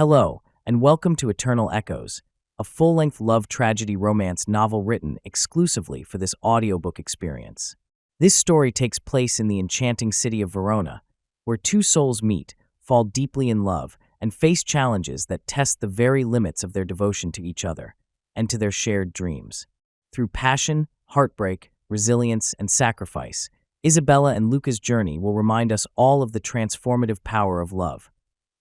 Hello, and welcome to Eternal Echoes, a full-length love tragedy romance novel written exclusively for this audiobook experience. This story takes place in the enchanting city of Verona, where two souls meet, fall deeply in love, and face challenges that test the very limits of their devotion to each other and to their shared dreams. Through passion, heartbreak, resilience, and sacrifice, Isabella and Luca's journey will remind us all of the transformative power of love,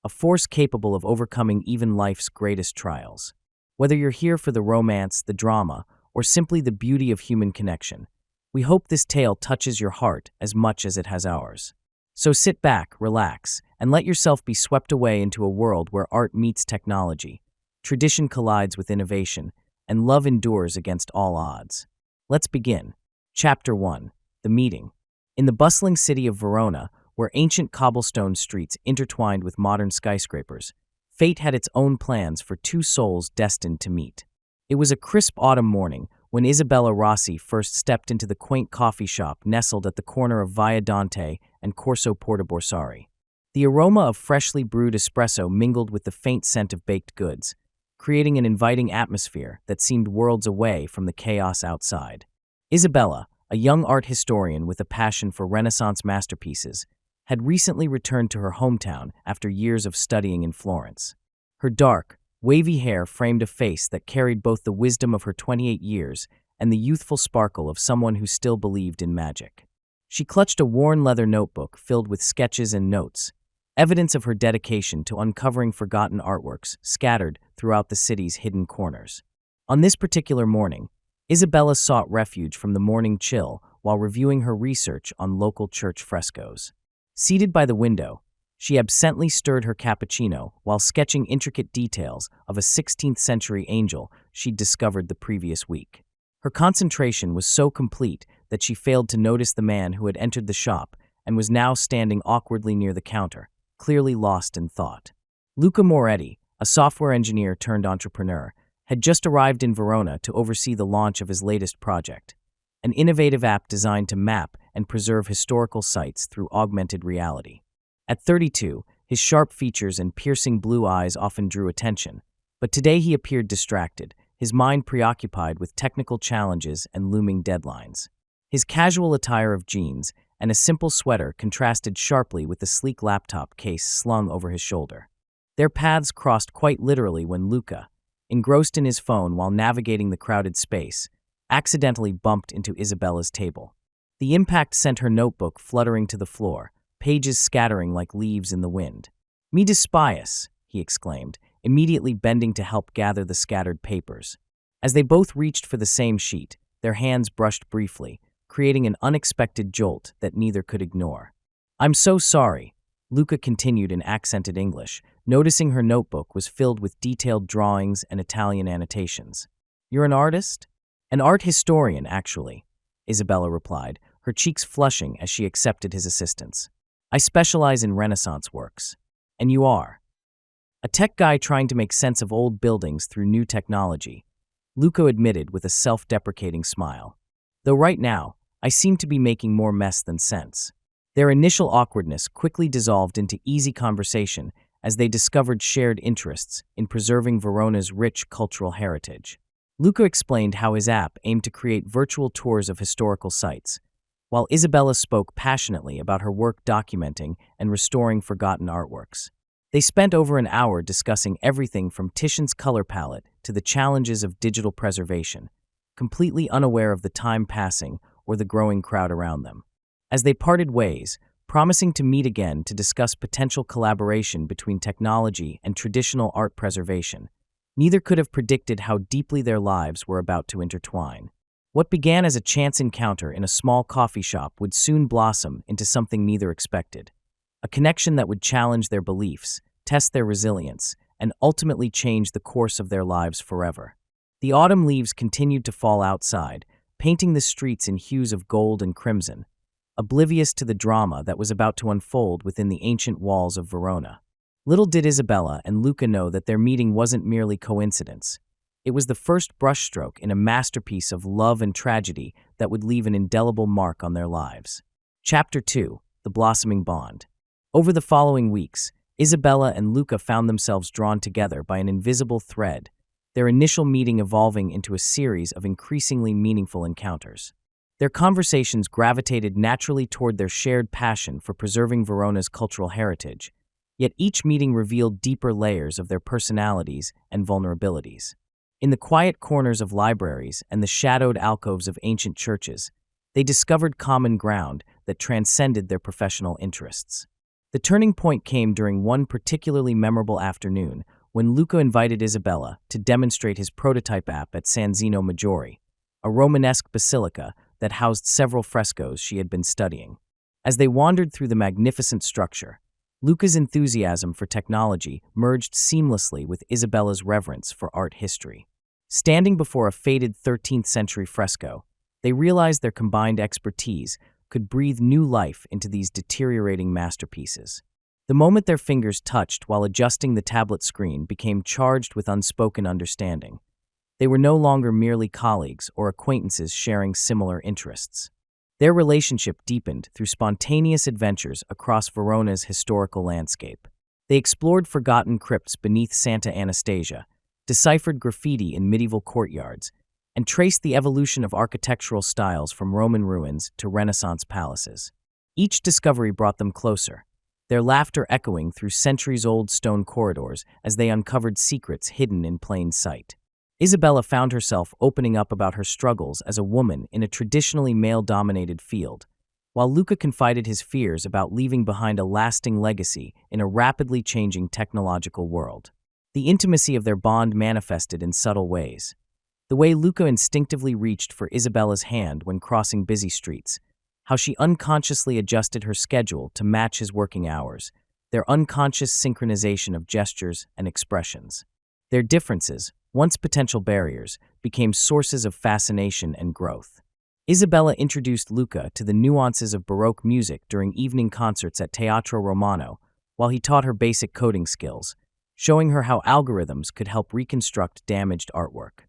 a force capable of overcoming even life's greatest trials. Whether you're here for the romance, the drama, or simply the beauty of human connection, we hope this tale touches your heart as much as it has ours. So sit back, relax, and let yourself be swept away into a world where art meets technology, tradition collides with innovation, and love endures against all odds. Let's begin. Chapter 1. The Meeting. In the bustling city of Verona, where ancient cobblestone streets intertwined with modern skyscrapers, fate had its own plans for two souls destined to meet. It was a crisp autumn morning when Isabella Rossi first stepped into the quaint coffee shop nestled at the corner of Via Dante and Corso Porta Borsari. The aroma of freshly brewed espresso mingled with the faint scent of baked goods, creating an inviting atmosphere that seemed worlds away from the chaos outside. Isabella, a young art historian with a passion for Renaissance masterpieces, had recently returned to her hometown after years of studying in Florence. Her dark, wavy hair framed a face that carried both the wisdom of her 28 years and the youthful sparkle of someone who still believed in magic. She clutched a worn leather notebook filled with sketches and notes, evidence of her dedication to uncovering forgotten artworks scattered throughout the city's hidden corners. On this particular morning, Isabella sought refuge from the morning chill while reviewing her research on local church frescoes. Seated by the window, she absently stirred her cappuccino while sketching intricate details of a 16th-century angel she'd discovered the previous week. Her concentration was so complete that she failed to notice the man who had entered the shop and was now standing awkwardly near the counter, clearly lost in thought. Luca Moretti, a software engineer turned entrepreneur, had just arrived in Verona to oversee the launch of his latest project, an innovative app designed to map and preserve historical sites through augmented reality. At 32, his sharp features and piercing blue eyes often drew attention, but today he appeared distracted, his mind preoccupied with technical challenges and looming deadlines. His casual attire of jeans and a simple sweater contrasted sharply with the sleek laptop case slung over his shoulder. Their paths crossed quite literally when Luca, engrossed in his phone while navigating the crowded space, accidentally bumped into Isabella's table. The impact sent her notebook fluttering to the floor, pages scattering like leaves in the wind. "Me despias," he exclaimed, immediately bending to help gather the scattered papers. As they both reached for the same sheet, their hands brushed briefly, creating an unexpected jolt that neither could ignore. "I'm so sorry," Luca continued in accented English, noticing her notebook was filled with detailed drawings and Italian annotations. "You're an artist?" "An art historian, actually," Isabella replied, her cheeks flushing as she accepted his assistance. "I specialize in Renaissance works." "And you are?" "A tech guy trying to make sense of old buildings through new technology," Luca admitted with a self-deprecating smile. "Though right now, I seem to be making more mess than sense." Their initial awkwardness quickly dissolved into easy conversation as they discovered shared interests in preserving Verona's rich cultural heritage. Luca explained how his app aimed to create virtual tours of historical sites, while Isabella spoke passionately about her work documenting and restoring forgotten artworks. They spent over an hour discussing everything from Titian's color palette to the challenges of digital preservation, completely unaware of the time passing or the growing crowd around them. As they parted ways, promising to meet again to discuss potential collaboration between technology and traditional art preservation, neither could have predicted how deeply their lives were about to intertwine. What began as a chance encounter in a small coffee shop would soon blossom into something neither expected, a connection that would challenge their beliefs, test their resilience, and ultimately change the course of their lives forever. The autumn leaves continued to fall outside, painting the streets in hues of gold and crimson, oblivious to the drama that was about to unfold within the ancient walls of Verona. Little did Isabella and Luca know that their meeting wasn't merely coincidence. It was the first brushstroke in a masterpiece of love and tragedy that would leave an indelible mark on their lives. Chapter 2. The Blossoming Bond. Over the following weeks, Isabella and Luca found themselves drawn together by an invisible thread, their initial meeting evolving into a series of increasingly meaningful encounters. Their conversations gravitated naturally toward their shared passion for preserving Verona's cultural heritage, yet each meeting revealed deeper layers of their personalities and vulnerabilities. In the quiet corners of libraries and the shadowed alcoves of ancient churches, they discovered common ground that transcended their professional interests. The turning point came during one particularly memorable afternoon when Luca invited Isabella to demonstrate his prototype app at San Zeno Maggiore, a Romanesque basilica that housed several frescoes she had been studying. As they wandered through the magnificent structure, Luca's enthusiasm for technology merged seamlessly with Isabella's reverence for art history. Standing before a faded 13th century fresco, they realized their combined expertise could breathe new life into these deteriorating masterpieces. The moment their fingers touched while adjusting the tablet screen became charged with unspoken understanding. They were no longer merely colleagues or acquaintances sharing similar interests. Their relationship deepened through spontaneous adventures across Verona's historical landscape. They explored forgotten crypts beneath Santa Anastasia, deciphered graffiti in medieval courtyards, and traced the evolution of architectural styles from Roman ruins to Renaissance palaces. Each discovery brought them closer, their laughter echoing through centuries-old stone corridors as they uncovered secrets hidden in plain sight. Isabella found herself opening up about her struggles as a woman in a traditionally male-dominated field, while Luca confided his fears about leaving behind a lasting legacy in a rapidly changing technological world. The intimacy of their bond manifested in subtle ways. The way Luca instinctively reached for Isabella's hand when crossing busy streets, how she unconsciously adjusted her schedule to match his working hours, their unconscious synchronization of gestures and expressions. Their differences, once potential barriers, became sources of fascination and growth. Isabella introduced Luca to the nuances of Baroque music during evening concerts at Teatro Romano, while he taught her basic coding skills, showing her how algorithms could help reconstruct damaged artwork.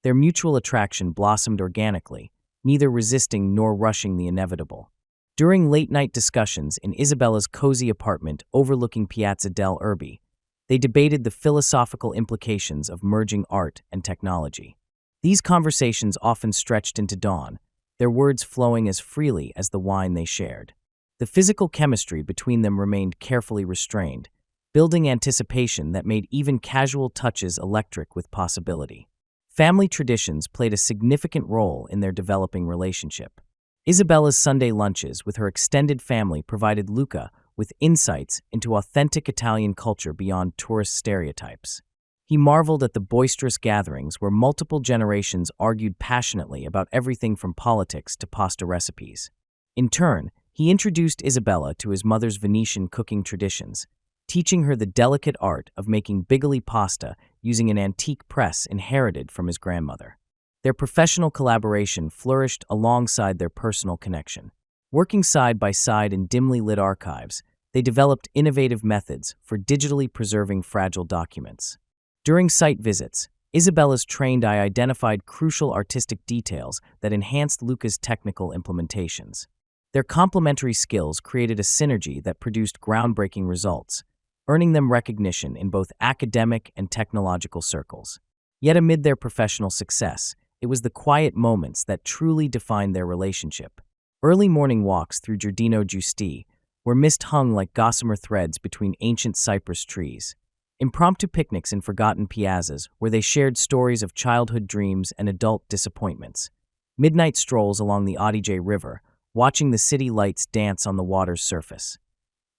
Their mutual attraction blossomed organically, neither resisting nor rushing the inevitable. During late-night discussions in Isabella's cozy apartment overlooking Piazza del Erbe, they debated the philosophical implications of merging art and technology. These conversations often stretched into dawn, their words flowing as freely as the wine they shared. The physical chemistry between them remained carefully restrained, building anticipation that made even casual touches electric with possibility. Family traditions played a significant role in their developing relationship. Isabella's Sunday lunches with her extended family provided Luca with insights into authentic Italian culture beyond tourist stereotypes. He marveled at the boisterous gatherings where multiple generations argued passionately about everything from politics to pasta recipes. In turn, he introduced Isabella to his mother's Venetian cooking traditions, teaching her the delicate art of making bigoli pasta using an antique press inherited from his grandmother. Their professional collaboration flourished alongside their personal connection. Working side by side in dimly lit archives, they developed innovative methods for digitally preserving fragile documents. During site visits, Isabella's trained eye identified crucial artistic details that enhanced Luca's technical implementations. Their complementary skills created a synergy that produced groundbreaking results, earning them recognition in both academic and technological circles. Yet amid their professional success, it was the quiet moments that truly defined their relationship. Early morning walks through Giardino Giusti, where mist hung like gossamer threads between ancient cypress trees. Impromptu picnics in forgotten piazzas, where they shared stories of childhood dreams and adult disappointments. Midnight strolls along the Adige River, watching the city lights dance on the water's surface.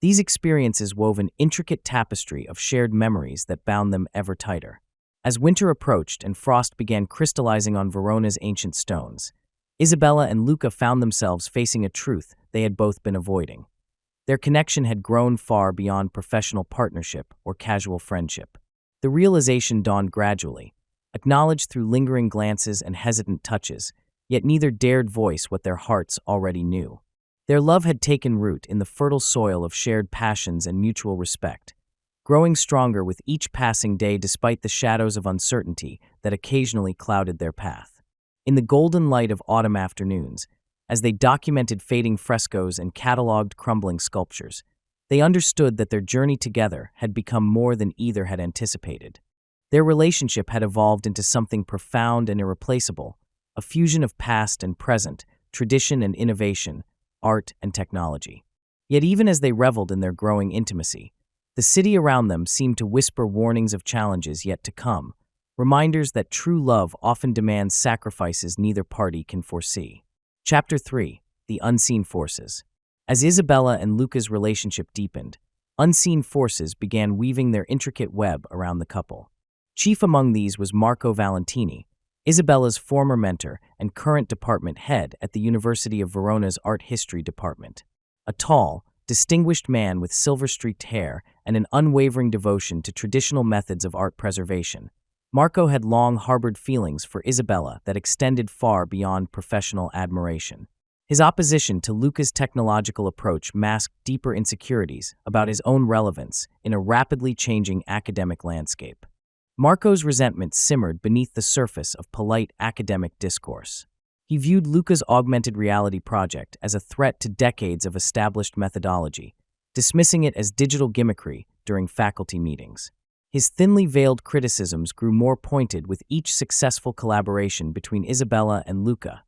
These experiences wove an intricate tapestry of shared memories that bound them ever tighter. As winter approached and frost began crystallizing on Verona's ancient stones, Isabella and Luca found themselves facing a truth they had both been avoiding. Their connection had grown far beyond professional partnership or casual friendship. The realization dawned gradually, acknowledged through lingering glances and hesitant touches, yet neither dared voice what their hearts already knew. Their love had taken root in the fertile soil of shared passions and mutual respect, growing stronger with each passing day despite the shadows of uncertainty that occasionally clouded their path. In the golden light of autumn afternoons, as they documented fading frescoes and cataloged crumbling sculptures, They understood that their journey together had become more than either had anticipated. Their relationship had evolved into something profound and irreplaceable, a fusion of past and present, tradition and innovation, art and technology. Yet even as they reveled in their growing intimacy, the city around them seemed to whisper warnings of challenges yet to come, reminders that true love often demands sacrifices neither party can foresee. Chapter 3: The Unseen Forces. As Isabella and Luca's relationship deepened, unseen forces began weaving their intricate web around the couple. Chief among these was Marco Valentini, Isabella's former mentor and current department head at the University of Verona's art history department. A tall, distinguished man with silver-streaked hair and an unwavering devotion to traditional methods of art preservation, Marco had long harbored feelings for Isabella that extended far beyond professional admiration. His opposition to Luca's technological approach masked deeper insecurities about his own relevance in a rapidly changing academic landscape. Marco's resentment simmered beneath the surface of polite academic discourse. He viewed Luca's augmented reality project as a threat to decades of established methodology, dismissing it as digital gimmickry during faculty meetings. His thinly veiled criticisms grew more pointed with each successful collaboration between Isabella and Luca,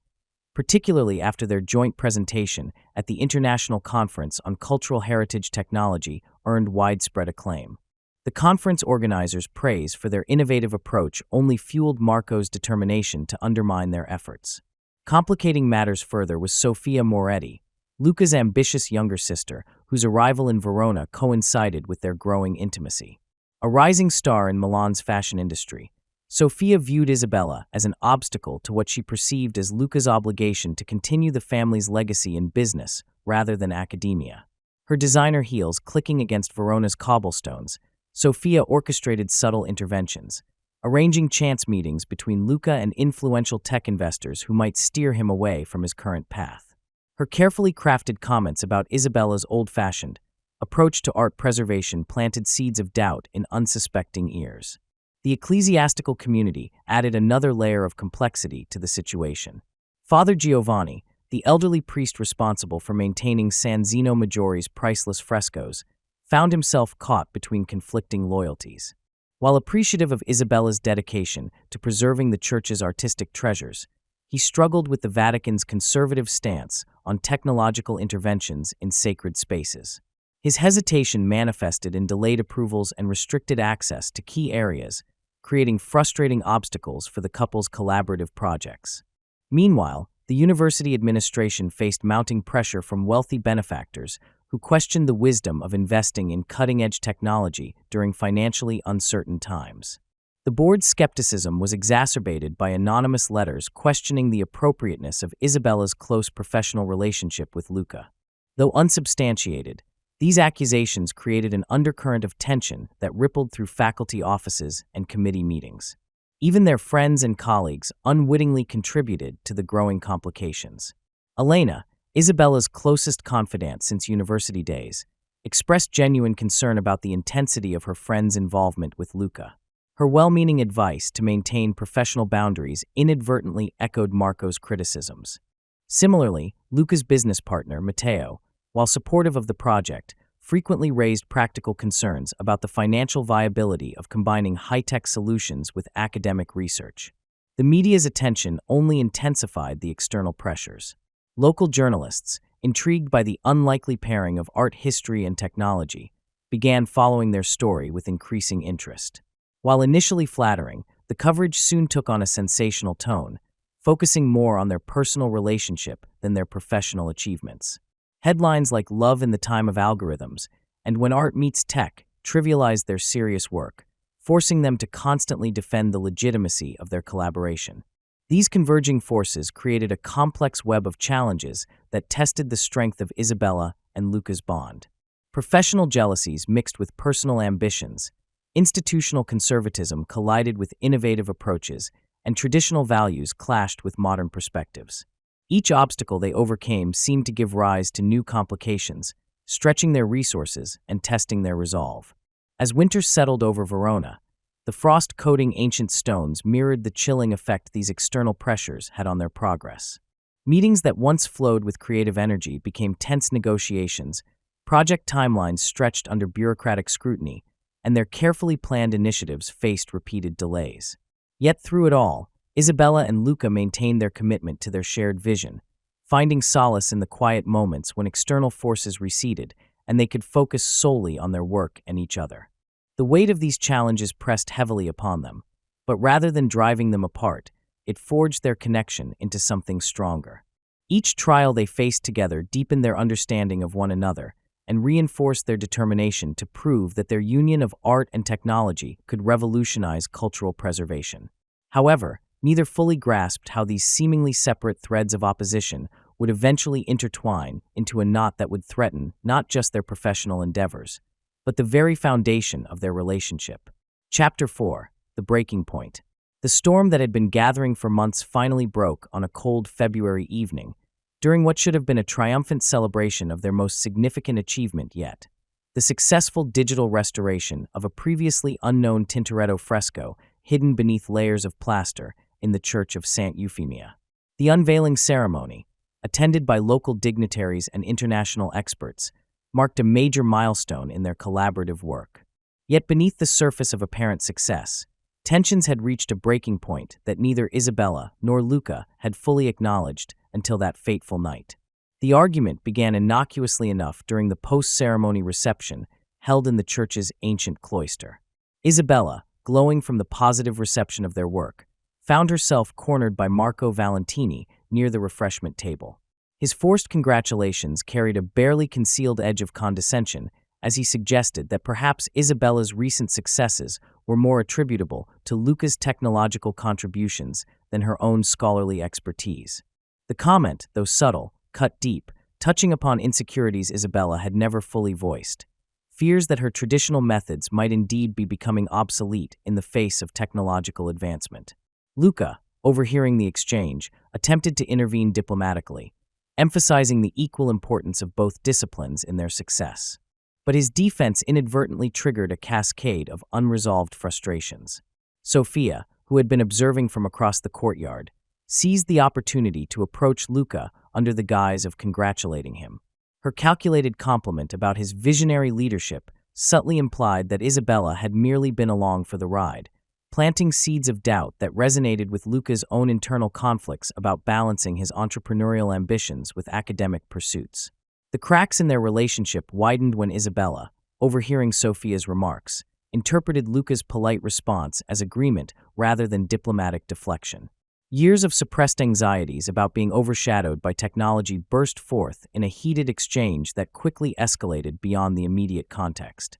particularly after their joint presentation at the International Conference on Cultural Heritage Technology earned widespread acclaim. The conference organizers' praise for their innovative approach only fueled Marco's determination to undermine their efforts. Complicating matters further was Luca Moretti, Luca's ambitious younger sister, whose arrival in Verona coincided with their growing intimacy. A rising star in Milan's fashion industry, Sophia viewed Isabella as an obstacle to what she perceived as Luca's obligation to continue the family's legacy in business rather than academia. Her designer heels clicking against Verona's cobblestones, Sophia orchestrated subtle interventions, arranging chance meetings between Luca and influential tech investors who might steer him away from his current path. Her carefully crafted comments about Isabella's old-fashioned approach to art preservation planted seeds of doubt in unsuspecting ears. The ecclesiastical community added another layer of complexity to the situation. Father Giovanni, the elderly priest responsible for maintaining San Zeno Maggiore's priceless frescoes, found himself caught between conflicting loyalties. While appreciative of Isabella's dedication to preserving the church's artistic treasures, he struggled with the Vatican's conservative stance on technological interventions in sacred spaces. His hesitation manifested in delayed approvals and restricted access to key areas, creating frustrating obstacles for the couple's collaborative projects. Meanwhile, the university administration faced mounting pressure from wealthy benefactors who questioned the wisdom of investing in cutting-edge technology during financially uncertain times. The board's skepticism was exacerbated by anonymous letters questioning the appropriateness of Isabella's close professional relationship with Luca. Though unsubstantiated, these accusations created an undercurrent of tension that rippled through faculty offices and committee meetings. Even their friends and colleagues unwittingly contributed to the growing complications. Elena, Isabella's closest confidant since university days, expressed genuine concern about the intensity of her friend's involvement with Luca. Her well-meaning advice to maintain professional boundaries inadvertently echoed Marco's criticisms. Similarly, Luca's business partner, Matteo, while supportive of the project, frequently raised practical concerns about the financial viability of combining high-tech solutions with academic research. The media's attention only intensified the external pressures. Local journalists, intrigued by the unlikely pairing of art history and technology, began following their story with increasing interest. While initially flattering, the coverage soon took on a sensational tone, focusing more on their personal relationship than their professional achievements. Headlines like "Love in the Time of Algorithms" and "When Art Meets Tech" trivialized their serious work, forcing them to constantly defend the legitimacy of their collaboration. These converging forces created a complex web of challenges that tested the strength of Isabella and Luca's bond. Professional jealousies mixed with personal ambitions, institutional conservatism collided with innovative approaches, and traditional values clashed with modern perspectives. Each obstacle they overcame seemed to give rise to new complications, stretching their resources and testing their resolve. As winter settled over Verona, the frost-coating ancient stones mirrored the chilling effect these external pressures had on their progress. Meetings that once flowed with creative energy became tense negotiations, Project timelines stretched under bureaucratic scrutiny, and their carefully planned initiatives faced repeated delays. Yet through it all, Isabella and Luca maintained their commitment to their shared vision, finding solace in the quiet moments when external forces receded and they could focus solely on their work and each other. The weight of these challenges pressed heavily upon them, but rather than driving them apart, it forged their connection into something stronger. Each trial they faced together deepened their understanding of one another and reinforced their determination to prove that their union of art and technology could revolutionize cultural preservation. However, neither fully grasped how these seemingly separate threads of opposition would eventually intertwine into a knot that would threaten not just their professional endeavors, but the very foundation of their relationship. Chapter 4: The Breaking Point. The storm that had been gathering for months finally broke on a cold February evening, during what should have been a triumphant celebration of their most significant achievement yet: the successful digital restoration of a previously unknown Tintoretto fresco hidden beneath layers of plaster in the Church of St. Euphemia. The unveiling ceremony, attended by local dignitaries and international experts, marked a major milestone in their collaborative work. Yet beneath the surface of apparent success, tensions had reached a breaking point that neither Isabella nor Luca had fully acknowledged until that fateful night. The argument began innocuously enough during the post-ceremony reception held in the church's ancient cloister. Isabella, glowing from the positive reception of their work, found herself cornered by Marco Valentini near the refreshment table. His forced congratulations carried a barely concealed edge of condescension as he suggested that perhaps Isabella's recent successes were more attributable to Luca's technological contributions than her own scholarly expertise. The comment, though subtle, cut deep, touching upon insecurities Isabella had never fully voiced. Fears that her traditional methods might indeed be becoming obsolete in the face of technological advancement. Luca, overhearing the exchange, attempted to intervene diplomatically, emphasizing the equal importance of both disciplines in their success. But his defense inadvertently triggered a cascade of unresolved frustrations. Sophia, who had been observing from across the courtyard, seized the opportunity to approach Luca under the guise of congratulating him. Her calculated compliment about his visionary leadership subtly implied that Isabella had merely been along for the ride, planting seeds of doubt that resonated with Luca's own internal conflicts about balancing his entrepreneurial ambitions with academic pursuits. The cracks in their relationship widened when Isabella, overhearing Sophia's remarks, interpreted Luca's polite response as agreement rather than diplomatic deflection. Years of suppressed anxieties about being overshadowed by technology burst forth in a heated exchange that quickly escalated beyond the immediate context.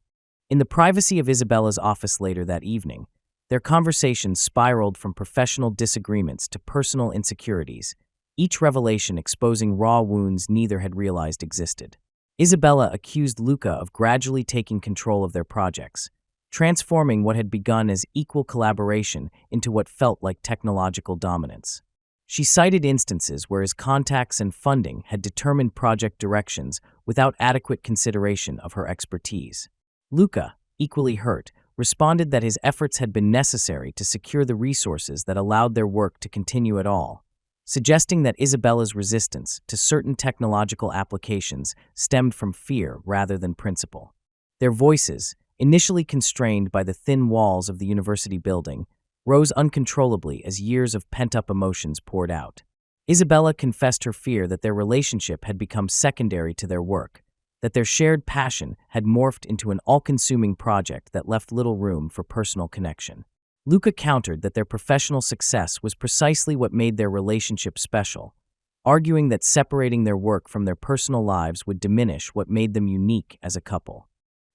In the privacy of Isabella's office later that evening, their conversations spiraled from professional disagreements to personal insecurities, each revelation exposing raw wounds neither had realized existed. Isabella accused Luca of gradually taking control of their projects, transforming what had begun as equal collaboration into what felt like technological dominance. She cited instances where his contacts and funding had determined project directions without adequate consideration of her expertise. Luca, equally hurt, responded that his efforts had been necessary to secure the resources that allowed their work to continue at all, suggesting that Isabella's resistance to certain technological applications stemmed from fear rather than principle. Their voices, initially constrained by the thin walls of the university building, rose uncontrollably as years of pent-up emotions poured out. Isabella confessed her fear that their relationship had become secondary to their work, that their shared passion had morphed into an all-consuming project that left little room for personal connection. Luca countered that their professional success was precisely what made their relationship special, arguing that separating their work from their personal lives would diminish what made them unique as a couple.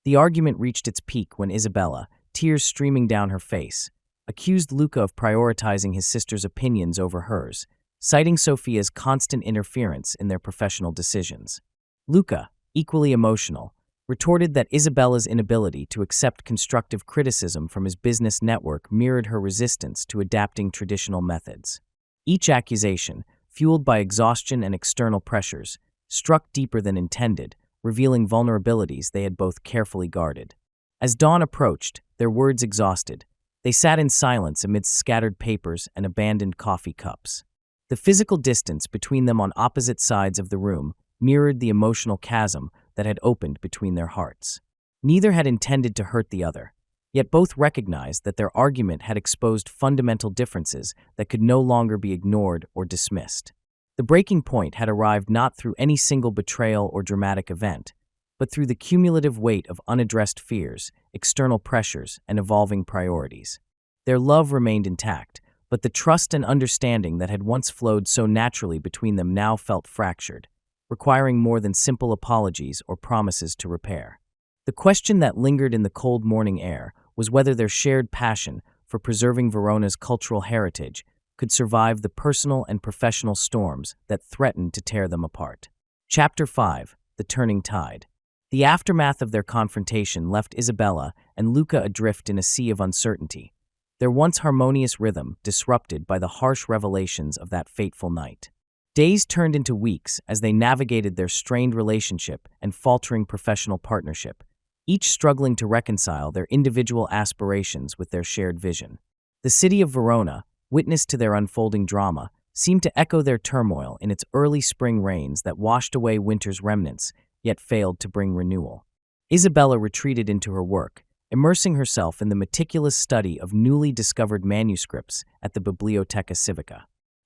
The argument reached its peak when Isabella, tears streaming down her face, accused Luca of prioritizing his sister's opinions over hers, citing Sophia's constant interference in their professional decisions. Luca, equally emotional, retorted that Isabella's inability to accept constructive criticism from his business network mirrored her resistance to adapting traditional methods. Each accusation, fueled by exhaustion and external pressures, struck deeper than intended, revealing vulnerabilities they had both carefully guarded. As dawn approached, their words exhausted, they sat in silence amidst scattered papers and abandoned coffee cups. The physical distance between them on opposite sides of the room mirrored the emotional chasm that had opened between their hearts. Neither had intended to hurt the other, yet both recognized that their argument had exposed fundamental differences that could no longer be ignored or dismissed. The breaking point had arrived not through any single betrayal or dramatic event, but through the cumulative weight of unaddressed fears, external pressures, and evolving priorities. Their love remained intact, but the trust and understanding that had once flowed so naturally between them now felt fractured, requiring more than simple apologies or promises to repair. The question that lingered in the cold morning air was whether their shared passion for preserving Verona's cultural heritage could survive the personal and professional storms that threatened to tear them apart. Chapter 5: The Turning Tide. The aftermath of their confrontation left Isabella and Luca adrift in a sea of uncertainty, their once harmonious rhythm disrupted by the harsh revelations of that fateful night. Days turned into weeks as they navigated their strained relationship and faltering professional partnership, each struggling to reconcile their individual aspirations with their shared vision. The city of Verona, witness to their unfolding drama, seemed to echo their turmoil in its early spring rains that washed away winter's remnants, yet failed to bring renewal. Isabella retreated into her work, immersing herself in the meticulous study of newly discovered manuscripts at the Biblioteca Civica.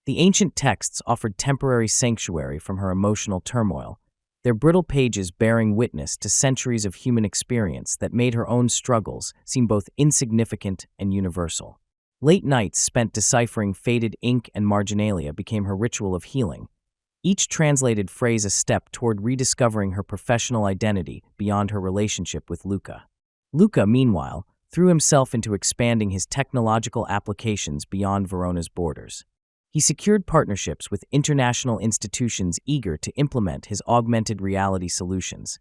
The ancient texts offered temporary sanctuary from her emotional turmoil, their brittle pages bearing witness to centuries of human experience that made her own struggles seem both insignificant and universal. Late nights spent deciphering faded ink and marginalia became her ritual of healing, each translated phrase a step toward rediscovering her professional identity beyond her relationship with Luca. Luca, meanwhile, threw himself into expanding his technological applications beyond Verona's borders. He secured partnerships with international institutions eager to implement his augmented reality solutions,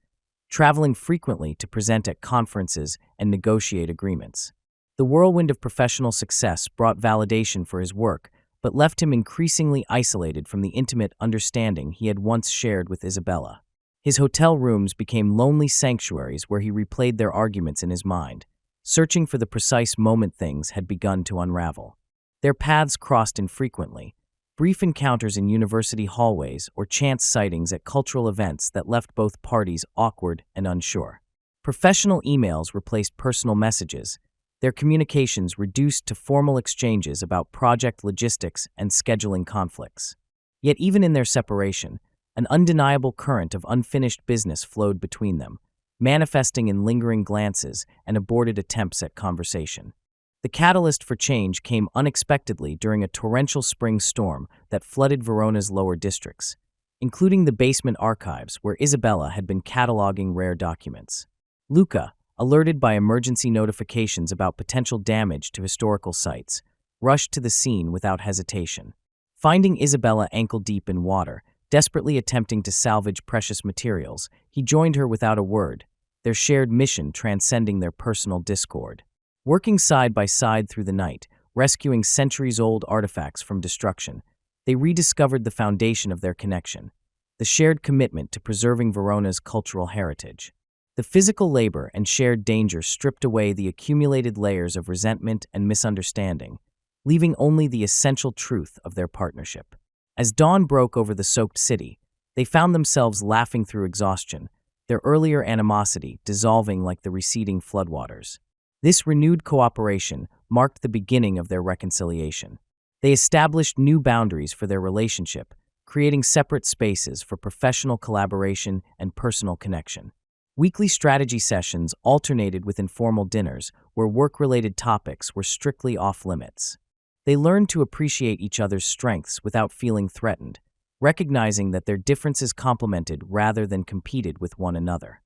traveling frequently to present at conferences and negotiate agreements. The whirlwind of professional success brought validation for his work, but left him increasingly isolated from the intimate understanding he had once shared with Isabella. His hotel rooms became lonely sanctuaries where he replayed their arguments in his mind, searching for the precise moment things had begun to unravel. Their paths crossed infrequently, brief encounters in university hallways or chance sightings at cultural events that left both parties awkward and unsure. Professional emails replaced personal messages, their communications reduced to formal exchanges about project logistics and scheduling conflicts. Yet even in their separation, an undeniable current of unfinished business flowed between them, manifesting in lingering glances and aborted attempts at conversation. The catalyst for change came unexpectedly during a torrential spring storm that flooded Verona's lower districts, including the basement archives where Isabella had been cataloging rare documents. Luca, alerted by emergency notifications about potential damage to historical sites, rushed to the scene without hesitation. Finding Isabella ankle-deep in water, desperately attempting to salvage precious materials, he joined her without a word, their shared mission transcending their personal discord. Working side by side through the night, rescuing centuries-old artifacts from destruction, they rediscovered the foundation of their connection, the shared commitment to preserving Verona's cultural heritage. The physical labor and shared danger stripped away the accumulated layers of resentment and misunderstanding, leaving only the essential truth of their partnership. As dawn broke over the soaked city, they found themselves laughing through exhaustion, their earlier animosity dissolving like the receding floodwaters. This renewed cooperation marked the beginning of their reconciliation. They established new boundaries for their relationship, creating separate spaces for professional collaboration and personal connection. Weekly strategy sessions alternated with informal dinners where work-related topics were strictly off-limits. They learned to appreciate each other's strengths without feeling threatened, recognizing that their differences complemented rather than competed with one another.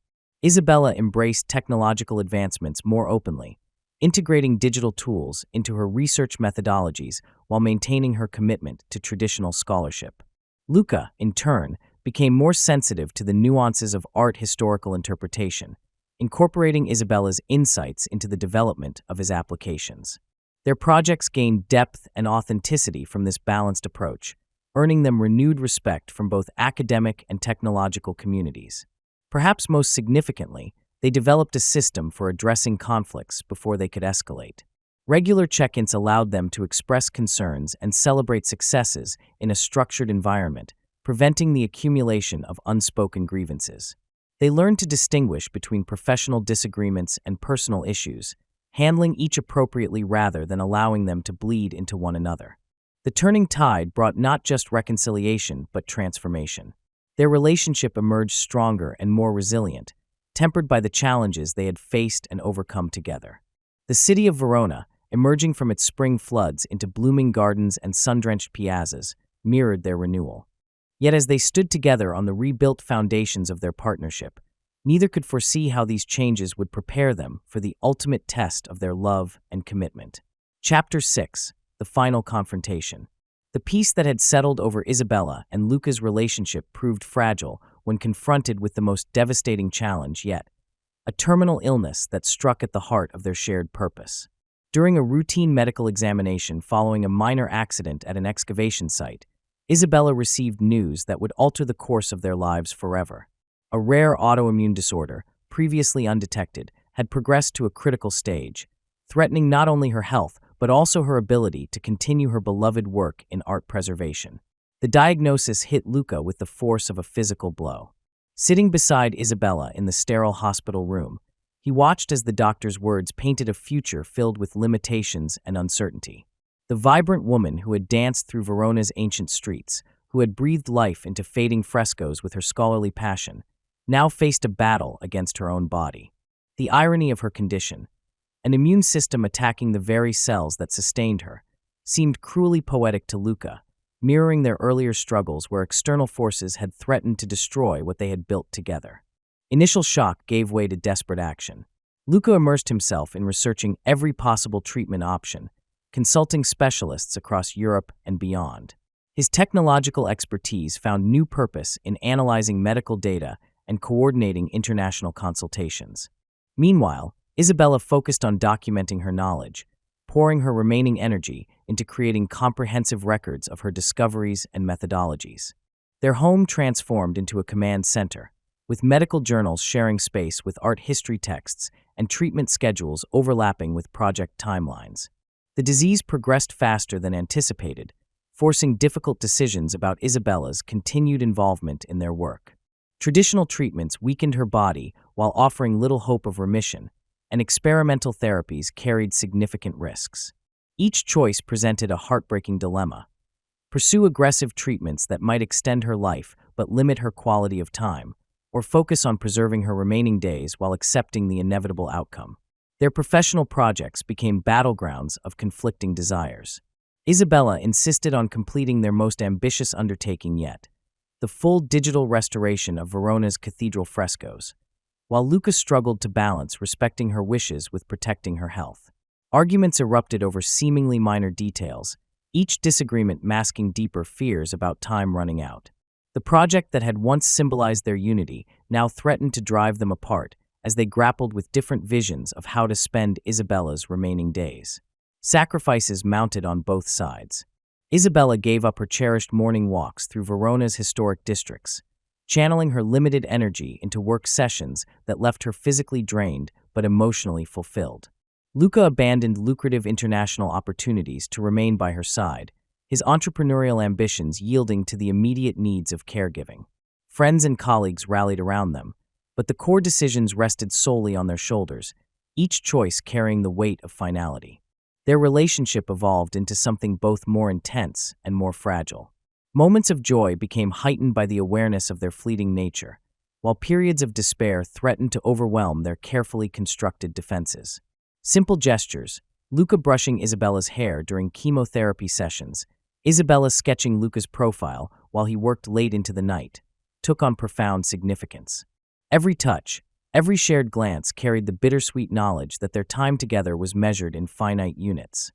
Isabella embraced technological advancements more openly, integrating digital tools into her research methodologies while maintaining her commitment to traditional scholarship. Luca, in turn, became more sensitive to the nuances of art historical interpretation, incorporating Isabella's insights into the development of his applications. Their projects gained depth and authenticity from this balanced approach, earning them renewed respect from both academic and technological communities. Perhaps most significantly, they developed a system for addressing conflicts before they could escalate. Regular check-ins allowed them to express concerns and celebrate successes in a structured environment, preventing the accumulation of unspoken grievances. They learned to distinguish between professional disagreements and personal issues, handling each appropriately rather than allowing them to bleed into one another. The turning tide brought not just reconciliation but transformation. Their relationship emerged stronger and more resilient, tempered by the challenges they had faced and overcome together. The city of Verona, emerging from its spring floods into blooming gardens and sun-drenched piazzas, mirrored their renewal. Yet as they stood together on the rebuilt foundations of their partnership, neither could foresee how these changes would prepare them for the ultimate test of their love and commitment. Chapter 6. The Final Confrontation. The peace that had settled over Isabella and Luca's relationship proved fragile when confronted with the most devastating challenge yet, a terminal illness that struck at the heart of their shared purpose. During a routine medical examination following a minor accident at an excavation site, Isabella received news that would alter the course of their lives forever. A rare autoimmune disorder, previously undetected, had progressed to a critical stage, threatening not only her health but also her ability to continue her beloved work in art preservation. The diagnosis hit Luca with the force of a physical blow. Sitting beside Isabella in the sterile hospital room, he watched as the doctor's words painted a future filled with limitations and uncertainty. The vibrant woman who had danced through Verona's ancient streets, who had breathed life into fading frescoes with her scholarly passion, now faced a battle against her own body. The irony of her condition, an immune system attacking the very cells that sustained her, seemed cruelly poetic to Luca, mirroring their earlier struggles where external forces had threatened to destroy what they had built together. Initial shock gave way to desperate action. Luca immersed himself in researching every possible treatment option, consulting specialists across Europe and beyond. His technological expertise found new purpose in analyzing medical data and coordinating international consultations. Meanwhile, Isabella focused on documenting her knowledge, pouring her remaining energy into creating comprehensive records of her discoveries and methodologies. Their home transformed into a command center, with medical journals sharing space with art history texts and treatment schedules overlapping with project timelines. The disease progressed faster than anticipated, forcing difficult decisions about Isabella's continued involvement in their work. Traditional treatments weakened her body while offering little hope of remission, and experimental therapies carried significant risks. Each choice presented a heartbreaking dilemma. Pursue aggressive treatments that might extend her life but limit her quality of time, or focus on preserving her remaining days while accepting the inevitable outcome. Their professional projects became battlegrounds of conflicting desires. Isabella insisted on completing their most ambitious undertaking yet, the full digital restoration of Verona's cathedral frescoes, while Luca struggled to balance respecting her wishes with protecting her health. Arguments erupted over seemingly minor details, each disagreement masking deeper fears about time running out. The project that had once symbolized their unity now threatened to drive them apart as they grappled with different visions of how to spend Isabella's remaining days. Sacrifices mounted on both sides. Isabella gave up her cherished morning walks through Verona's historic districts, channeling her limited energy into work sessions that left her physically drained but emotionally fulfilled. Luca abandoned lucrative international opportunities to remain by her side, his entrepreneurial ambitions yielding to the immediate needs of caregiving. Friends and colleagues rallied around them, but the core decisions rested solely on their shoulders, each choice carrying the weight of finality. Their relationship evolved into something both more intense and more fragile. Moments of joy became heightened by the awareness of their fleeting nature, while periods of despair threatened to overwhelm their carefully constructed defenses. Simple gestures, Luca brushing Isabella's hair during chemotherapy sessions, Isabella sketching Luca's profile while he worked late into the night, took on profound significance. Every touch, every shared glance carried the bittersweet knowledge that their time together was measured in finite units.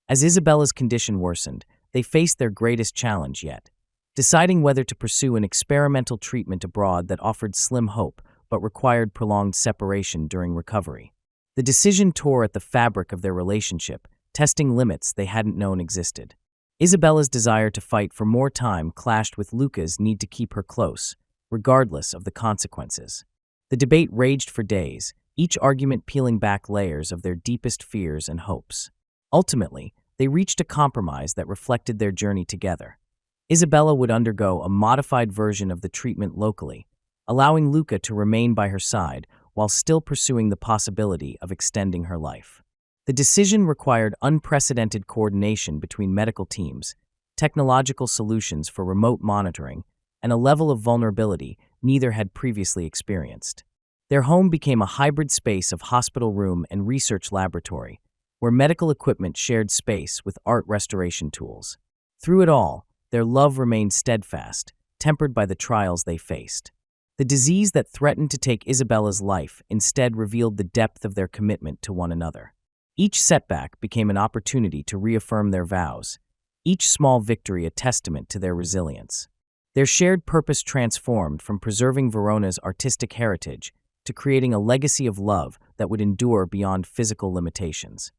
As Isabella's condition worsened, they faced their greatest challenge yet, deciding whether to pursue an experimental treatment abroad that offered slim hope but required prolonged separation during recovery. The decision tore at the fabric of their relationship, testing limits they hadn't known existed. Isabella's desire to fight for more time clashed with Luca's need to keep her close, regardless of the consequences. The debate raged for days, each argument peeling back layers of their deepest fears and hopes. Ultimately, they reached a compromise that reflected their journey together. Isabella would undergo a modified version of the treatment locally, allowing Luca to remain by her side while still pursuing the possibility of extending her life. The decision required unprecedented coordination between medical teams, technological solutions for remote monitoring, and a level of vulnerability neither had previously experienced. Their home became a hybrid space of hospital room and research laboratory, where medical equipment shared space with art restoration tools. Through it all, their love remained steadfast, tempered by the trials they faced. The disease that threatened to take Isabella's life instead revealed the depth of their commitment to one another. Each setback became an opportunity to reaffirm their vows, each small victory a testament to their resilience. Their shared purpose transformed from preserving Verona's artistic heritage to creating a legacy of love that would endure beyond physical limitations.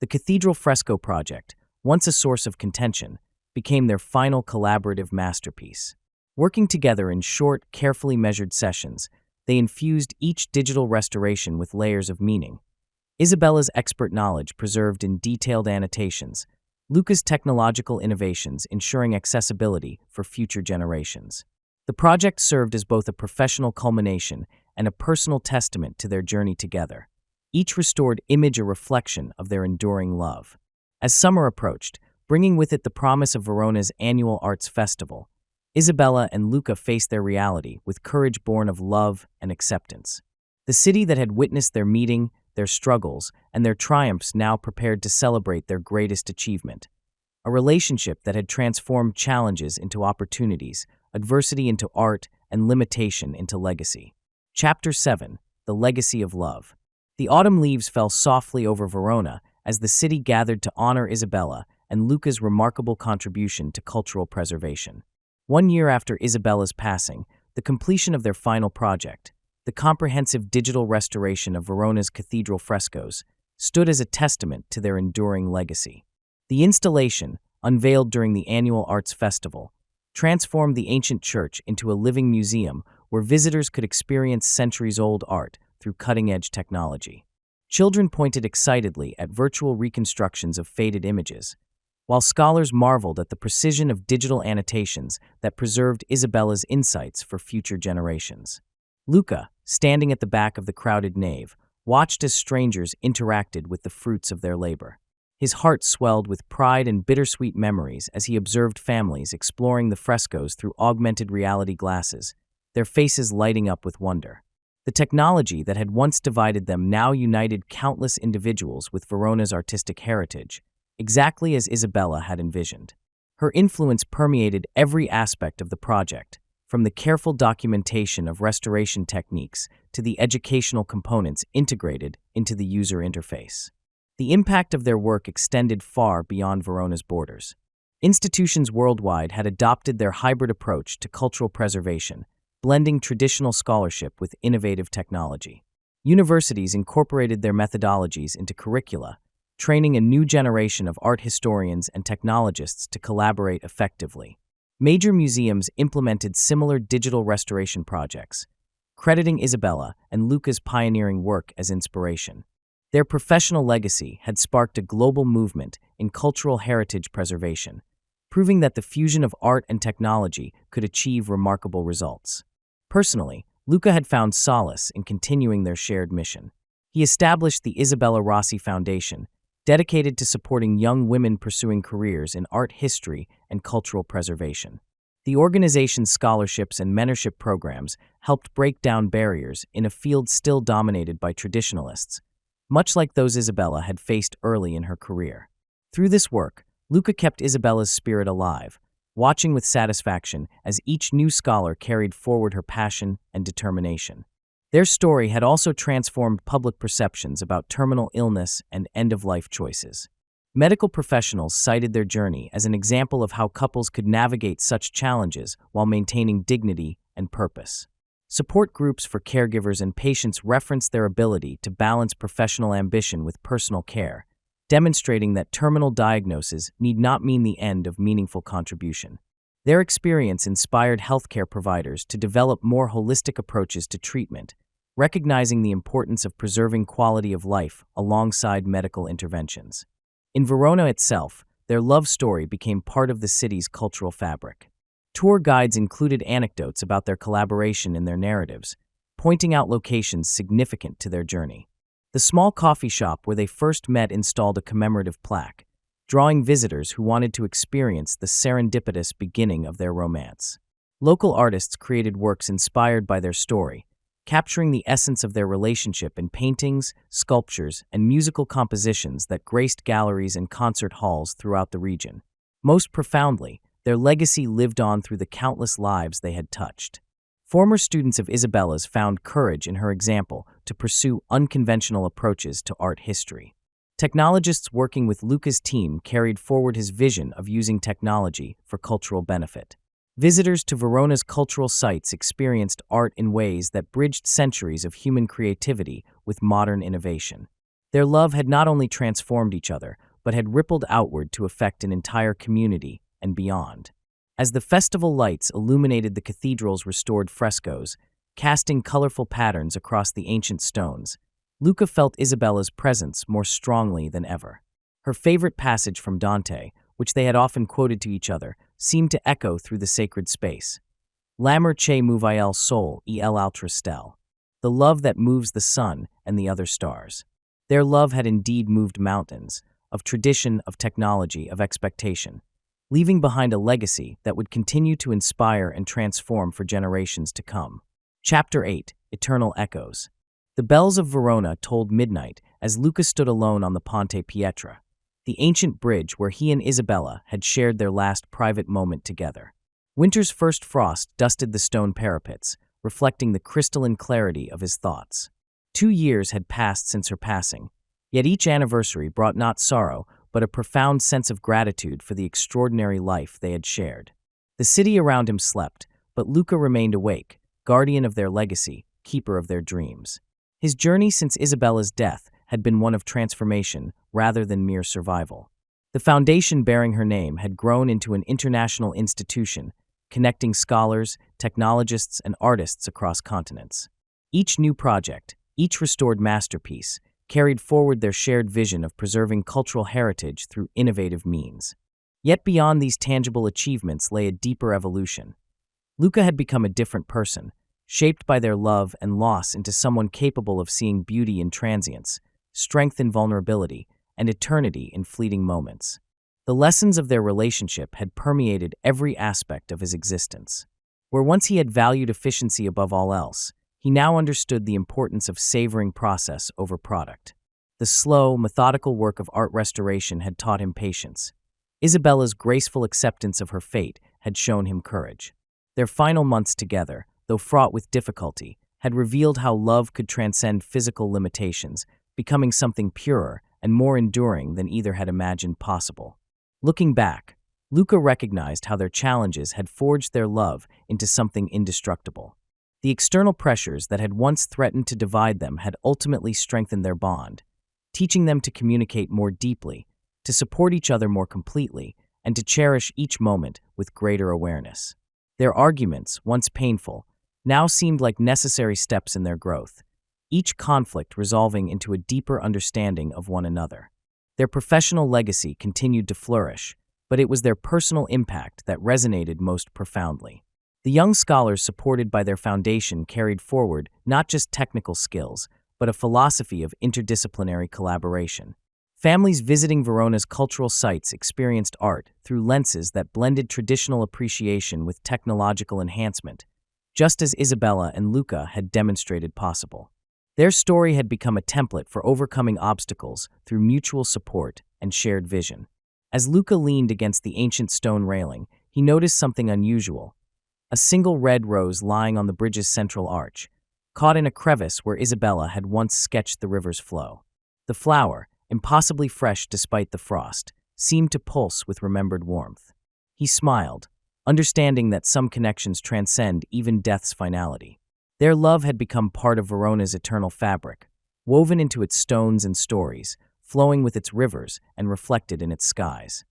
The Cathedral Fresco project, once a source of contention, became their final collaborative masterpiece. Working together in short, carefully measured sessions, they infused each digital restoration with layers of meaning. Isabella's expert knowledge preserved in detailed annotations, Luca's technological innovations ensuring accessibility for future generations. The project served as both a professional culmination and a personal testament to their journey together. Each restored image a reflection of their enduring love. As summer approached, bringing with it the promise of Verona's annual arts festival, Isabella and Luca faced their reality with courage born of love and acceptance. The city that had witnessed their meeting, their struggles, and their triumphs now prepared to celebrate their greatest achievement. A relationship that had transformed challenges into opportunities, adversity into art, and limitation into legacy. Chapter 7: The Legacy of Love. The autumn leaves fell softly over Verona as the city gathered to honor Isabella and Luca's remarkable contribution to cultural preservation. 1 year after Isabella's passing, the completion of their final project, the comprehensive digital restoration of Verona's cathedral frescoes, stood as a testament to their enduring legacy. The installation, unveiled during the annual Arts Festival, transformed the ancient church into a living museum where visitors could experience centuries-old art through cutting-edge technology. Children pointed excitedly at virtual reconstructions of faded images, while scholars marveled at the precision of digital annotations that preserved Isabella's insights for future generations. Luca, standing at the back of the crowded nave, watched as strangers interacted with the fruits of their labor. His heart swelled with pride and bittersweet memories as he observed families exploring the frescoes through augmented reality glasses, their faces lighting up with wonder. The technology that had once divided them now united countless individuals with Verona's artistic heritage, exactly as Isabella had envisioned. Her influence permeated every aspect of the project, from the careful documentation of restoration techniques to the educational components integrated into the user interface. The impact of their work extended far beyond Verona's borders. Institutions worldwide had adopted their hybrid approach to cultural preservation, blending traditional scholarship with innovative technology. Universities incorporated their methodologies into curricula, training a new generation of art historians and technologists to collaborate effectively. Major museums implemented similar digital restoration projects, crediting Isabella and Luca's pioneering work as inspiration. Their professional legacy had sparked a global movement in cultural heritage preservation, proving that the fusion of art and technology could achieve remarkable results. Personally, Luca had found solace in continuing their shared mission. He established the Isabella Rossi Foundation, dedicated to supporting young women pursuing careers in art history and cultural preservation. The organization's scholarships and mentorship programs helped break down barriers in a field still dominated by traditionalists, much like those Isabella had faced early in her career. Through this work, Luca kept Isabella's spirit alive, watching with satisfaction as each new scholar carried forward her passion and determination. Their story had also transformed public perceptions about terminal illness and end-of-life choices. Medical professionals cited their journey as an example of how couples could navigate such challenges while maintaining dignity and purpose. Support groups for caregivers and patients referenced their ability to balance professional ambition with personal care, demonstrating that terminal diagnosis need not mean the end of meaningful contribution. Their experience inspired healthcare providers to develop more holistic approaches to treatment, recognizing the importance of preserving quality of life alongside medical interventions. In Verona itself, their love story became part of the city's cultural fabric. Tour guides included anecdotes about their collaboration in their narratives, pointing out locations significant to their journey. The small coffee shop where they first met installed a commemorative plaque, drawing visitors who wanted to experience the serendipitous beginning of their romance. Local artists created works inspired by their story, capturing the essence of their relationship in paintings, sculptures, and musical compositions that graced galleries and concert halls throughout the region. Most profoundly, their legacy lived on through the countless lives they had touched. Former students of Isabella's found courage in her example to pursue unconventional approaches to art history. Technologists working with Luca's team carried forward his vision of using technology for cultural benefit. Visitors to Verona's cultural sites experienced art in ways that bridged centuries of human creativity with modern innovation. Their love had not only transformed each other, but had rippled outward to affect an entire community and beyond. As the festival lights illuminated the cathedral's restored frescoes, casting colorful patterns across the ancient stones, Luca felt Isabella's presence more strongly than ever. Her favorite passage from Dante, which they had often quoted to each other, seemed to echo through the sacred space. L'amor che muove il sole e l'altre stelle. The love that moves the sun and the other stars. Their love had indeed moved mountains, of tradition, of technology, of expectation, leaving behind a legacy that would continue to inspire and transform for generations to come. Chapter 8: Eternal Echoes. The bells of Verona tolled midnight as Luca stood alone on the Ponte Pietra, the ancient bridge where he and Isabella had shared their last private moment together. Winter's first frost dusted the stone parapets, reflecting the crystalline clarity of his thoughts. 2 years had passed since her passing, yet each anniversary brought not sorrow, but a profound sense of gratitude for the extraordinary life they had shared. The city around him slept, but Luca remained awake, guardian of their legacy, keeper of their dreams. His journey since Isabella's death had been one of transformation rather than mere survival. The foundation bearing her name had grown into an international institution, connecting scholars, technologists, and artists across continents. Each new project, each restored masterpiece, carried forward their shared vision of preserving cultural heritage through innovative means. Yet beyond these tangible achievements lay a deeper evolution. Luca had become a different person, shaped by their love and loss into someone capable of seeing beauty in transience, strength in vulnerability, and eternity in fleeting moments. The lessons of their relationship had permeated every aspect of his existence. Where once he had valued efficiency above all else, he now understood the importance of savoring process over product. The slow, methodical work of art restoration had taught him patience. Isabella's graceful acceptance of her fate had shown him courage. Their final months together, though fraught with difficulty, had revealed how love could transcend physical limitations, becoming something purer and more enduring than either had imagined possible. Looking back, Luca recognized how their challenges had forged their love into something indestructible. The external pressures that had once threatened to divide them had ultimately strengthened their bond, teaching them to communicate more deeply, to support each other more completely, and to cherish each moment with greater awareness. Their arguments, once painful, now seemed like necessary steps in their growth, each conflict resolving into a deeper understanding of one another. Their professional legacy continued to flourish, but it was their personal impact that resonated most profoundly. The young scholars supported by their foundation carried forward not just technical skills, but a philosophy of interdisciplinary collaboration. Families visiting Verona's cultural sites experienced art through lenses that blended traditional appreciation with technological enhancement, just as Isabella and Luca had demonstrated possible. Their story had become a template for overcoming obstacles through mutual support and shared vision. As Luca leaned against the ancient stone railing, he noticed something unusual. A single red rose lying on the bridge's central arch, caught in a crevice where Isabella had once sketched the river's flow. The flower, impossibly fresh despite the frost, seemed to pulse with remembered warmth. He smiled, understanding that some connections transcend even death's finality. Their love had become part of Verona's eternal fabric, woven into its stones and stories, flowing with its rivers and reflected in its skies.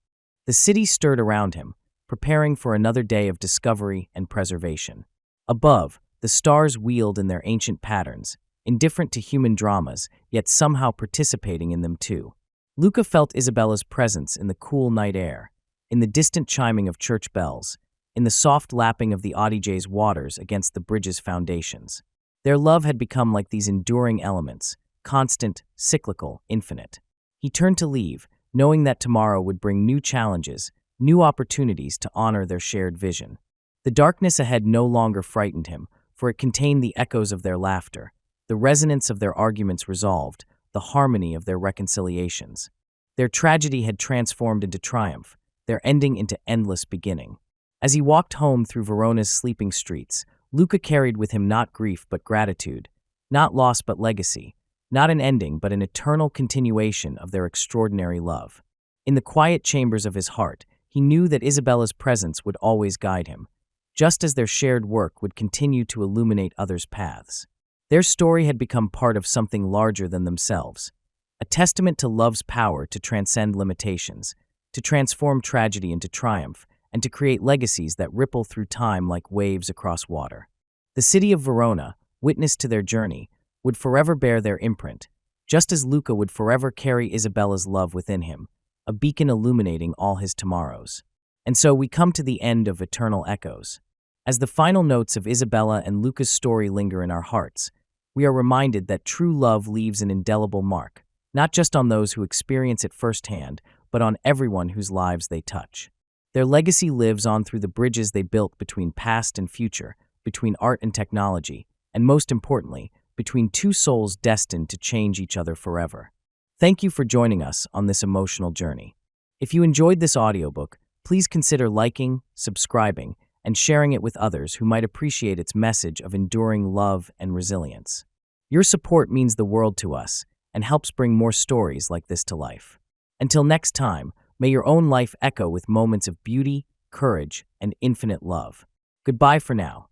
The city stirred around him, preparing for another day of discovery and preservation. Above, the stars wheeled in their ancient patterns, indifferent to human dramas, yet somehow participating in them too. Luca felt Isabella's presence in the cool night air, in the distant chiming of church bells, in the soft lapping of the Audiobook's waters against the bridge's foundations. Their love had become like these enduring elements, constant, cyclical, infinite. He turned to leave, knowing that tomorrow would bring new challenges, new opportunities to honor their shared vision. The darkness ahead no longer frightened him, for it contained the echoes of their laughter, the resonance of their arguments resolved, the harmony of their reconciliations. Their tragedy had transformed into triumph, their ending into endless beginning. As he walked home through Verona's sleeping streets, Luca carried with him not grief but gratitude, not loss but legacy, not an ending but an eternal continuation of their extraordinary love. In the quiet chambers of his heart, he knew that Isabella's presence would always guide him, just as their shared work would continue to illuminate others' paths. Their story had become part of something larger than themselves, a testament to love's power to transcend limitations, to transform tragedy into triumph, and to create legacies that ripple through time like waves across water. The city of Verona, witness to their journey, would forever bear their imprint, just as Luca would forever carry Isabella's love within him, a beacon illuminating all his tomorrows. And so we come to the end of Eternal Echoes. As the final notes of Isabella and Luca's story linger in our hearts, we are reminded that true love leaves an indelible mark, not just on those who experience it firsthand, but on everyone whose lives they touch. Their legacy lives on through the bridges they built between past and future, between art and technology, and most importantly, between two souls destined to change each other forever. Thank you for joining us on this emotional journey. If you enjoyed this audiobook, please consider liking, subscribing, and sharing it with others who might appreciate its message of enduring love and resilience. Your support means the world to us and helps bring more stories like this to life. Until next time, may your own life echo with moments of beauty, courage, and infinite love. Goodbye for now.